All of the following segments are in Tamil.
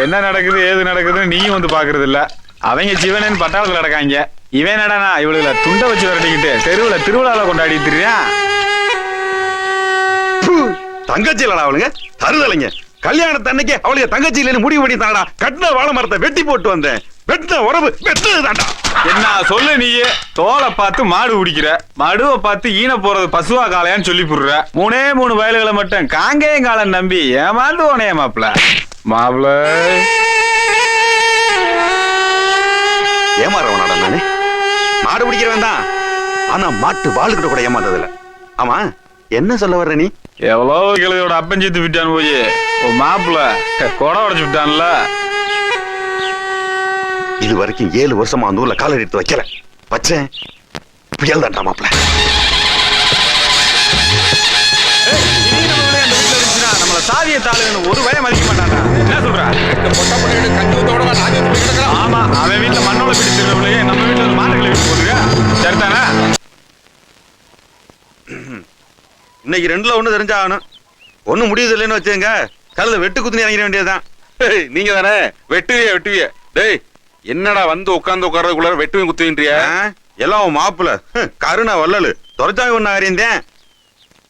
என்ன நடக்குது ஏது நடக்குதுன்னு நீயும் வந்து பாக்குறது இல்ல. அவங்க சிவனேன்னு பட்டாளத்துல நடக்காங்க. இவன் என்னடா இவளுல துண்டை வச்சு விரட்டிக்கிட்டு தெருவுல திருவிழால கொண்டாடிட்டு இருக்கான். தங்கச்சி இல்லடா அவளுங்க, தருதலைங்க. கல்யாணத்தன்னைக்கு அவளுக்கு தங்கச்சி இல்லைன்னு முடிவு பண்ணி தாடா கட்டின வாழை மரத்தை வெட்டி போட்டு வந்தேன். வெட்டின உறவு வெட்டதுதான்டா. என்ன சொல்லு நீயே? தோலை பார்த்து மாடு குடிக்கிற, மடுவை பார்த்து ஈன போறது பசுவா காளையான்னு சொல்லி புடுற. 3 வயல்களை மட்டும் காங்கேயம் காலம் நம்பி ஏமாந்து உனைய மாப்பிள. ஏமாறவனாடா நானு? மாடு பிடிக்கிறவன் தான், ஆனா மாட்டு வாளுக்கிட்ட கூட ஏமாந்தது இல்ல. ஆமா என்ன சொல்ல வர்ற நீ? எவ்வளோ கிழவியோட அப்பஞ்சித்து விட்டான் போய் மாப்பிள கொடை உடைச்சு விட்டான்ல. இது வரைக்கும் 7 வருஷமா அந்த ஊர்ல கால எடுத்து வைக்கல. வச்சேன் புயல் தான்டா மாப்பிள. நம்மள சாதிய தாளுன்னு ஒரு வய மதிக்க மாட்டான்டா. என்ன சொல்ற? ஆமா, அவன் வீட்டுல மண்ணோட பிடி திருவிழையே நம்ம வீட்டுல ஒரு மாட்டுகளை வீட்டு போட்டுருக்க. சரிதானே? இன்னைக்கு 2ல 1 தெரிஞ்சாகணும். ஒண்ணு முடியுது இல்லைன்னு வச்சுங்க, கல்ல வெட்டு குத்துனி இறங்கிட வேண்டியதுதான். நீங்க தானே வெட்டுவிய. டேய் என்னடா வந்து உட்கார்றதுக்குள்ள வெட்டுவையும் குத்துவின்றிய? எல்லாம் மாப்பிள கருணா வல்லலு தொலைச்சாமி ஒண்ணு அறிந்தேன்.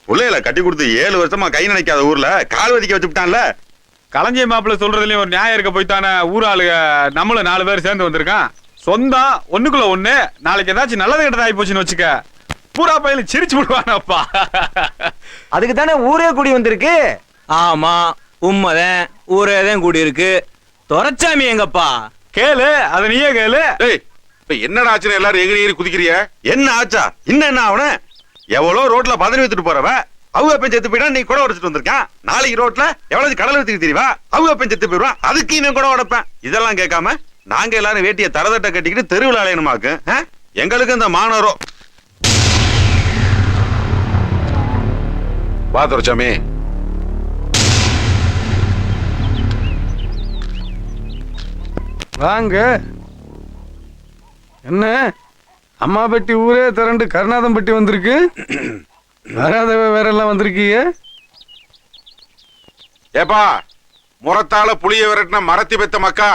பிள்ளைகளை கட்டி கொடுத்து 7 வருஷமா கை நினைக்காத ஊர்ல கால் வதிக்க வச்சுட்டான்ல. களஞ்சிய மாப்பிள்ள சொல்றதுலயும் ஒரு நியாயம் இருக்க போய்த்தானே ஊர் ஆளுக நம்மள 4 பேர் சேர்ந்து வந்திருக்கான். சொந்தம் ஒண்ணுக்குள்ள ஒண்ணு. நாளைக்கு ஏதாச்சும் நல்லது கெட்டது ஆகி போச்சுன்னு வச்சுக்க, பூரா பையில சிரிச்சு விடுவானப்பா. அதுக்கு தானே ஊரே கூடி வந்திருக்கு. ஆமா உண்மைதான், ஊரேதான் கூடி இருக்கு. துரைச்சாமி எங்கப்பா? கேளு, அத நீயே கேளு. என்னடா ஆச்சுன்னு எல்லாரும் எகிரி குதிக்கிறிய? என்ன ஆச்சா? என்ன அவன எவ்வளவு ரோட்ல பதவி வைத்துட்டு போறவ அவங்க அப்பன் செத்து போயிட்டா நீ கூட உடைச்சிட்டு வந்திருக்கான். நாளைக்கு ரோட்ல எவ்வளவு கடலை வச்சுட்டு தெரியவா அவங்க அப்பன் செத்து போயிடுவான். அதுக்கு இன்னும் கூட உடைப்பேன். இதெல்லாம் கேட்காம நாங்க எல்லாரும் வேட்டிய தரதட்ட கட்டிக்கிட்டு தெருவில் அலையணுமாக்கு. எங்களுக்கு இந்த மாணவரோ வா துரைச்சாமி. வாங்க. என்ன அம்மா பெட்டி ஊரே திரண்டு கருணாதம் பெட்டி வந்திருக்கு. வராதவ வேற எல்லாம் வந்திருக்கீங்க. ஏப்பா முறத்தால புளிய விரட்டின மரத்தி பெத்த மக்கா,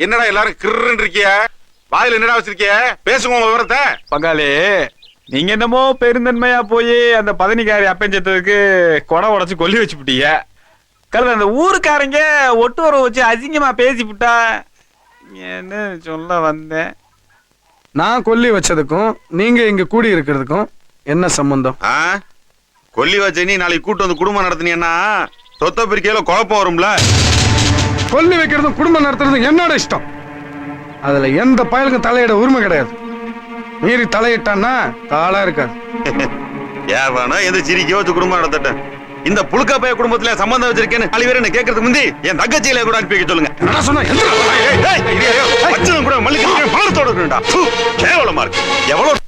என்னடா எல்லாரும் கிருன்னு இருக்கிய? வாயில என்னடா வச்சிருக்கிய? பேசுங்க உங்க விவரத்தை. பங்காளி, நீங்க என்னமோ பெருந்தன்மையா போய் அந்த பதனிக்காரி அப்பஞ்சத்துக்கு கொடை உடைச்சு கொல்லி வச்சு விட்டீங்க. கருது அந்த ஊருக்காரங்க ஒட்டு உறவு வச்சு அசிங்கமா பேசிவிட்டா என்ன சொல்ல வந்தேன். நான் கொல்லி வச்சதுக்கும் நீங்க இங்க கூடி இருக்கிறதுக்கும் என்ன சம்பந்தம்? கொல்லி வச்ச நீ நாளைக்கு கூட்டு வந்து குடும்பம் நடத்தினீன்னா சொத்த பிரிக்கையில குழப்பம் வரும்ல. கொல்லி வைக்கிறதும் குடும்பம் நடத்துறதும் என்னோட இஷ்டம். அதுல எந்த பயலுக்கும் தலையிட உரிமை கிடையாது. மீறி தலையிட்டான்னா காலா இருக்காது. ஏவானோ எந்த சிரிக்கோ வச்சு குடும்பம் நடத்தட்டேன். இந்த புழுக்கா பைய குடும்பத்துல சம்பந்தம் வச்சிருக்கேன்னு 4 பேர் என்ன கேட்கறதுக்கு முந்தி என் தங்கச்சியில கூட அனுப்பி வைக்க சொல்லுங்க. கேவலமா இருக்கு. எவ்வளவு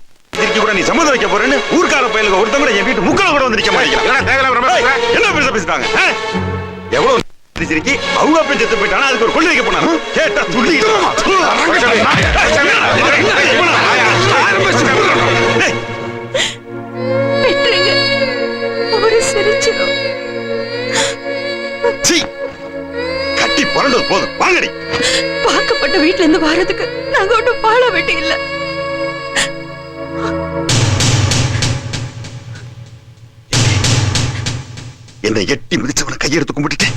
கூட நீ சம்மந்தம் வைக்க போறேன்னு ஊர்க்கார பயிலுக்கு ஒருத்தங்க கூட என் வீட்டு முக்களை கூட வந்து நிக்க மாட்டேங்கிறான். என்ன பேச பேசிட்டாங்க? எவ்வளவு சிரிக்கி அவங்க அப்படி செத்து போயிட்டானா அதுக்கு ஒரு கொள்ளி வைக்க போனாங்க. கேட்டா துள்ளி கட்டி புரண்டது போதும். வாங்கடி. பார்க்கப்பட்ட வீட்டுல இருந்து வர்றதுக்கு நாங்க ஒன்றும் பாழ வெட்டி இல்ல. என்னை எட்டி மிதிச்சவனை கையெடுத்து கும்பிட்டுட்டு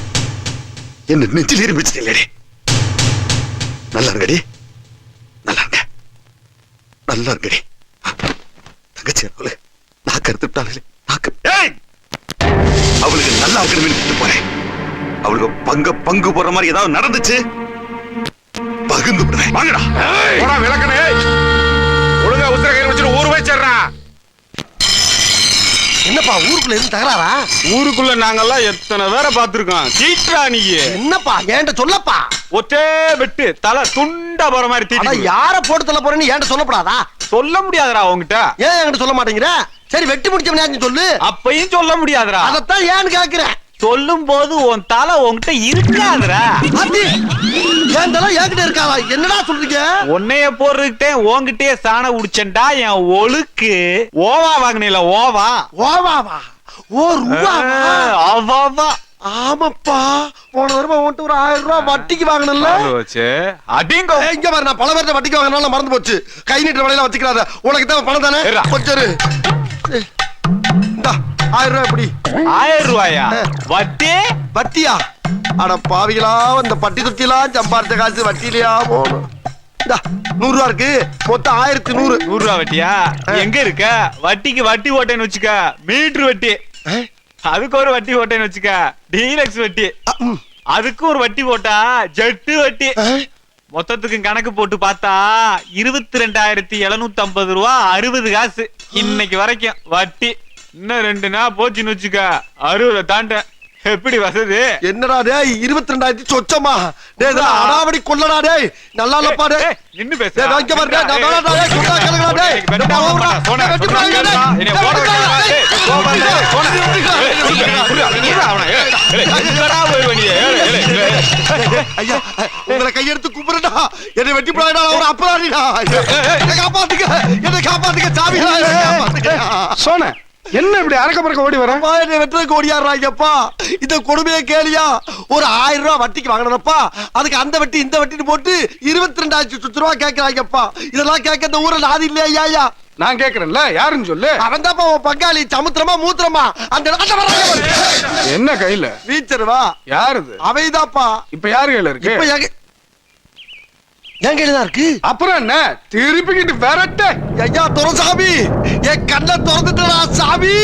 என்ன நெஞ்சில் ஏறி மிதிச்சிட்டே. நல்லா இருக்கடி, நல்லா இருங்க, நல்லா இருக்கடி. தங்கச்சி அவளு நாக்கு அறுத்துட்டாளே, நாக்கு அவளுக்கு நல்லா இருக்கணும்னு போறேன். அவளுக்கு பங்கு போற மாதிரி ஏதாவது நடந்துச்சு பகிர்ந்து விடுறேன். வாங்கடா விளக்கணே. ஒழுங்கா உத்தர கையில் வச்சுட்டு ஊர் வச்சிடுறா. என்னப்பா ஊருக்குள்ள எதுவும் தகராறா? ஊருக்குள்ள நாங்கெல்லாம் எத்தனை பேரை பார்த்திருக்கோம். சீட்ரா நீ. என்னப்பா ஏன்ட்ட சொல்லப்பா. ஒற்றே வெட்டு தலை துண்டா போற மாதிரி தீட்டி. யார போட்டு தள்ள போறேன்னு ஏன்ட்ட சொல்லப்படாதா? சொல்ல முடியாதுடா உங்ககிட்ட. ஏன் என்கிட்ட சொல்ல மாட்டேங்கிற? சரி வெட்டி முடிச்சவனே சொல்லு. அப்பையும் சொல்ல முடியாதுடா. அதத்தான் ஏன்னு கேக்குறேன். சொல்லும் போது உன் தலை உன்கிட்ட இருக்காதுடா. என் தலை என்கிட்ட இருக்காவா? என்னடா சொல்றீங்க? உன்னைய போட்டுட்டே உன்கிட்டயே சாண உடிச்சண்டா என் ஒழுக்கு. ஓவா வாங்கினீல ஓவா. ஓவாவா? ஓ ரூபாவா? அவாவா. ஆமாப்பா போன தடவை உன்கிட்ட ஒரு 1000 ரூபாய் வட்டிக்கு வாங்கினல வச்சு அடிங்க இங்க பாரு, நான் பல பேர்ட்ட வட்டிக்கு வாங்கினால மறந்து போச்சு. கை நீட்டுற வேலையில வச்சுக்கிறாத. உனக்கு தேவை பணம் தானே? ஏறா. கொஞ்சம் இரு. இந்தா 1000 ரூபாய் எப்படி? 1000 ரூபாயா வட்டி? வட்டியா? அட பாவிகளா, இந்த பட்டி தொட்டிலாம் சம்பாரிச்ச காசு வட்டியிலையா போகணும். இந்தா 100 ரூபா இருக்கு, மொத்தம் 1100. 100 ரூபா வட்டியா? எங்க இருக்க? வட்டிக்கு வட்டி போட்டேன்னு வச்சுக்க, மீட்டர் வட்டி. அதுக்கு ஒரு வட்டி போட்டேன்னு வச்சுக்க, டீலக்ஸ் வட்டி. அதுக்கு ஒரு வட்டி போட்டா ஜெட்டு வட்டி. மொத்தத்துக்கு கணக்கு போட்டு பார்த்தா 22,750 ரூபா 60 காசு இன்னைக்கு வரைக்கும் வட்டி. இன்னும் 2 நாள் போச்சுன்னு வச்சுக்க 60 தாண்ட. எப்படி வசதி? என்னடா டேய், 22,000 சொச்சமா? டேய் இதெல்லாம் அடாவடி கொள்ளடா டேய். நல்லா இல்லப்பா டேய். இன்னும் பேச டேய் வாங்க பாரு, நான் வேணாடா டேய், சொன்னா கேளுங்கடா டேய். ஐயா, உங்களை கையெடுத்து கும்பிடுடா. என்னை வெட்டி போடாடா, ஒரு அப்பறாடிடா. என்னை காப்பாத்துங்க, என்னை காப்பாத்துங்க சாமி, காப்பாத்துங்க. சோன என்ன இப்படி அரக்க பறக்க ஓடி வர? அப்பா, என்னை வெட்டுறதுக்கு ஓடியாடுறாங்கப்பா. இந்த கொடுமையை கேளியா? ஒரு 1000 ரூபாய் வட்டிக்கு வாங்கினப்பா, அதுக்கு அந்த வட்டி இந்த வட்டின்னு போட்டு 22,000 ரூபாய் கேட்கறாங்கப்பா. இதெல்லாம் கேட்க இந்த ஊரில் ஆதி இல்லையா? ஐயா நான் கேக்குறேன்ல, யாருன்னு சொல்லு. அவன் தான்ப்பா உன் பங்காளி. சமுத்திரமா மூத்திரமா அந்த என்ன கையில வீச்சருவா யாருது? அவைதாப்பா. இப்ப யாரு கையில இருக்கு? இப்ப என் கையில தான் இருக்கு. அப்புறம் என்ன திருப்பிக்கிட்டு விரட்ட? ஐயா துரசாமி, என் கண்ணை திறந்துட்டா சாமி.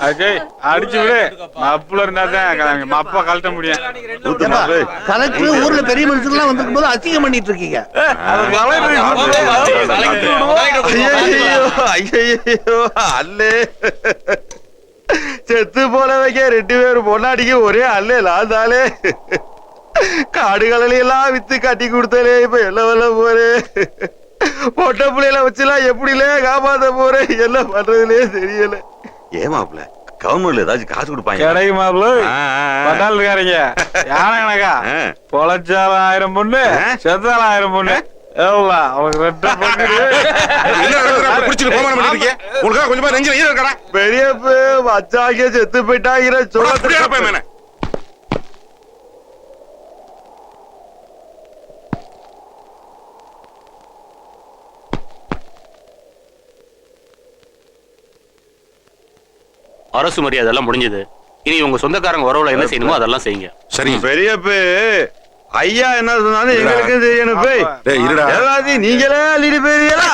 அஜய் அடிச்சு விடு. மப்புல இருந்தாதான் மப்பா கழட்ட முடியும். கலெக்டர் ஊர்ல பெரிய மனுஷன் எல்லாம் வந்திருக்கும் போது அசிங்கம் பண்ணிட்டு இருக்கீங்க. ஐயோ அல்லே செத்து போனவைக்க 2 பேரும் பொண்டாடிக்கு ஒரே அல்லே லாந்தாலே காடுகளில எல்லாம் வித்து கட்டி கொடுத்தாலே இப்ப எல்லாம் வல்ல போறே பொட்ட பிள்ளைல வச்சுலாம் எப்படிலே காப்பாத்த போறேன் என்ன பண்றதுலே தெரியல. ஏமாப்ல கவர்மெண்ட்ல ஏதாச்சும் காசு கொடுப்பாங்க கிடைக்குமாப்ல பட்டால் இருக்காருங்க யானை கணக்கா பொழைச்சாலும் 1000 பொண்ணு செத்தாலும் 1000 பொண்ணு பெரிய வச்சாங்க செத்து போயிட்டாங்கிற சொல்ல அரசு மரியாதை எல்லாம் முடிஞ்சது. இனி உங்க சொந்தக்காரங்க உறவுல என்ன செய்யணுமோ அதெல்லாம் செய்யுங்க. சரி பெரியப்பு ஐயா என்ன சொன்னாலும் எங்களுக்கு தெரியணும் போய் எல்லாத்தையும் நீங்களே அள்ளிட்டு போயிருக்கீங்களா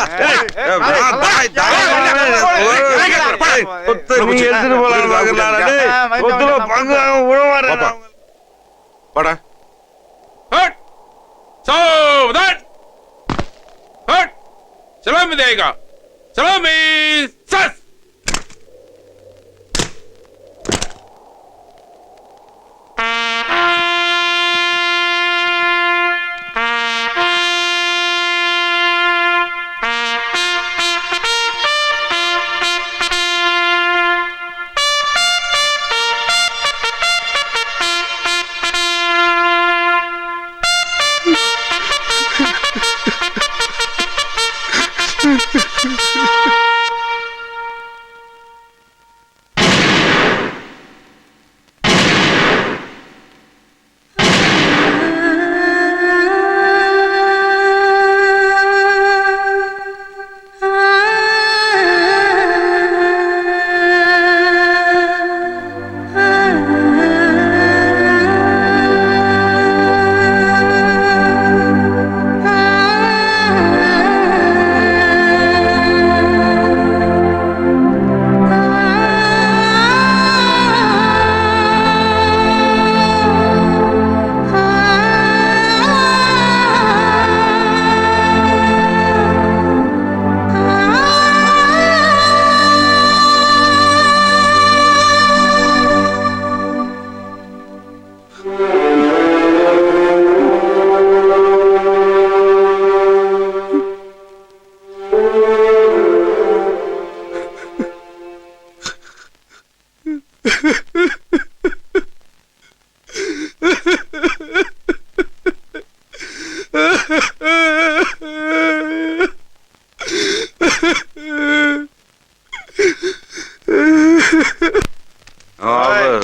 எடுத்துட்டு போலாம் பங்கு வாடா சலாமி தேகா சலாமி சஸ்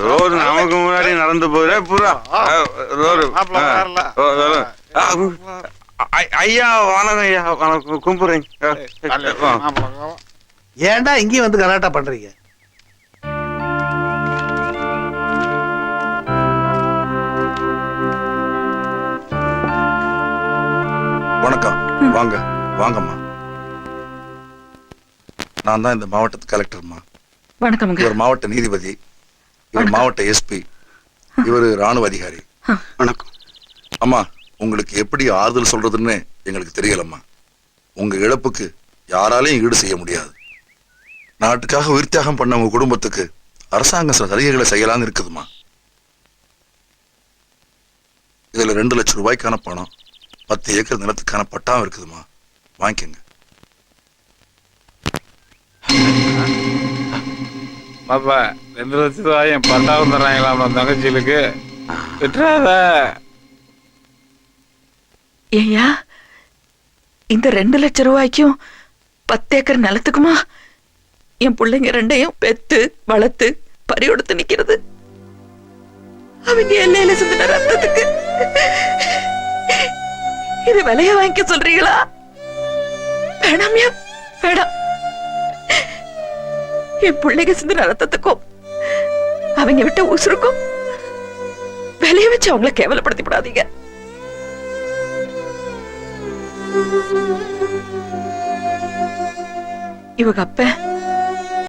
ரோடு நமக்கு முன்னாடி நடந்து போற புறா ரோடு ஐயா வணக்கம் ஐயா வணக்கம் கும்பிடுறேன். ஏன்டா இங்கேயும் வந்து கலாட்டா பண்றீங்க? வணக்கம். வாங்க வாங்கம்மா. நான் தான் இந்த மாவட்டத்து கலெக்டர்மா. வணக்கம். இவர் மாவட்ட நீதிபதி, இவர் மாவட்ட எஸ்பி, இவர் ராணுவ அதிகாரி. வணக்கம் அம்மா. உங்களுக்கு எப்படி ஆறுதல் சொல்றதுன்னு எங்களுக்கு தெரியலம்மா. உங்க இழப்புக்கு யாராலையும் ஈடு செய்ய முடியாது. நாட்டுக்காக உயிர் தியாகம் பண்ண உங்க குடும்பத்துக்கு அரசாங்கம் சில சலுகைகளை செய்யலாம்னு இருக்குதுமா. இதுல 2 லட்சம் ரூபாய்க்கான பணம், 10 ஏக்கர் நிலத்துக்கான பட்டாவும் இருக்குதுமா. வாங்கிக்கங்க. பாப்பா 2 லட்சம் ரூபாய் என் பட்டாவும் தர்றாங்களா தங்கச்சிகளுக்கு விட்டுறாத. ஏயா இந்த 2 லட்சம் ரூபாய்க்கும் 10 ஏக்கர் நிலத்துக்குமா என் பிள்ளைங்க 2ஐயும் பெத்து வளர்த்து பறி கொடுத்து நிக்கிறது? அவங்க எல்லையில சிந்தின ரத்தத்துக்கு இது விலைய வாங்கிக்க சொல்றீங்களா? வேணாமியா வேணாம். என் பிள்ளைங்க சிந்தின ரத்தத்துக்கும் அவங்க விட்ட உசுருக்கும் விலைய வச்சு அவங்கள கேவலப்படுத்தி விடாதீங்க. இவங்க அப்ப